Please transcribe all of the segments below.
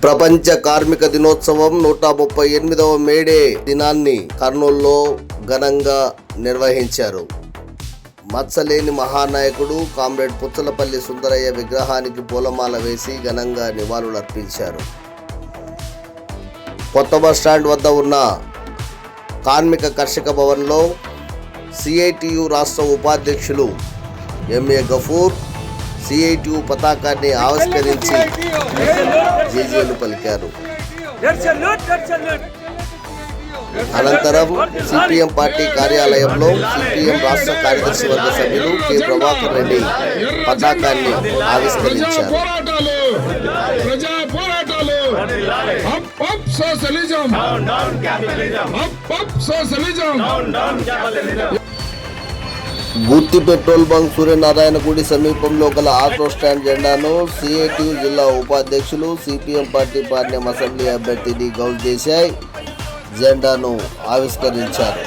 ప్రపంచ కార్మిక దినోత్సవం 138వ మేడే దినాన్ని కర్నూలులో ఘనంగా నిర్వహించారు. మత్సలేని మహానాయకుడు కామ్రేడ్ పుచ్చలపల్లి సుందరయ్య విగ్రహానికి పూలమాల వేసి ఘనంగా నివాళులర్పించారు. కొత్త బస్ స్టాండ్ వద్ద ఉన్న కార్మిక కర్షక భవన్లో సిఐటియు రాష్ట్ర ఉపాధ్యక్షులు ఎంఏ గఫూర్ సిఐటియు పతాకాన్ని ఆవిష్కరించి జేజేలు పలికారు. అనంతరం సిపిఎం పార్టీ కార్యాలయంలో సిపిఎం రాష్ట్ర కార్యదర్శి వర్గ సభ్యులు కె ప్రభాకర్ రెడ్డి పతాకాన్ని ఆవిష్కరించారు. గుత్తి పెట్రోల్ బంక్ సూర్యనారాయణ గుడి సమీపంలో గల ఆటో స్టాండ్ జెండాను సిఐటియు జిల్లా ఉపాధ్యక్షులు సిపిఎం పార్టీ పార్యం అసెంబ్లీ అభ్యర్థి డి గౌజ్ దేశాయ్ జెండాను ఆవిష్కరించారు.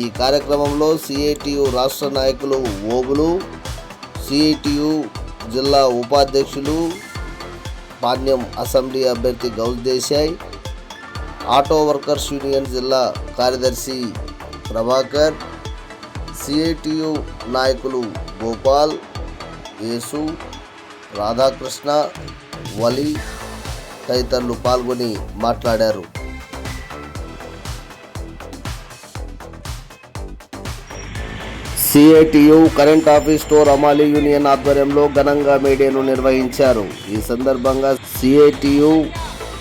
ఈ కార్యక్రమంలో సిఐటియు రాష్ట్ర నాయకులు ఓబులు, సిఐటియు జిల్లా ఉపాధ్యక్షులు పార్యం అసెంబ్లీ అభ్యర్థి Ghouse Desai, auto workers union జిల్లా కార్యదర్శి ప్రభాకర్, సిఐటియు నాయకులు గోపాల్, యేసు, రాధాకృష్ణ, వలి తదితరులు పాల్గొని మాట్లాడారు. సిఐటియు కరెంట్ ఆఫీస్ స్టోర్ అమాలి యూనియన్ ఆధ్వర్యంలో ఘనంగా మేడేను నిర్వహించారు. ఈ సందర్భంగా సిఐటియు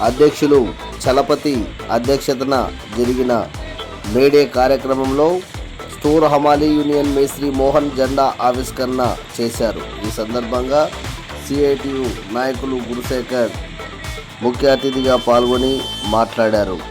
అధ్యక్షులు చలపతి అధ్యక్షతన జరిగిన మేడే కార్యక్రమంలో స్టోర్ హమాలి యూనియన్ మేస్త్రి మోహన్ జెండా ఆవిష్కరణ చేశారు. ఈ సందర్భంగా సిఐటియు నాయకులు గురుశేఖర్ ముఖ్య అతిథిగా పాల్గొని మాట్లాడారు.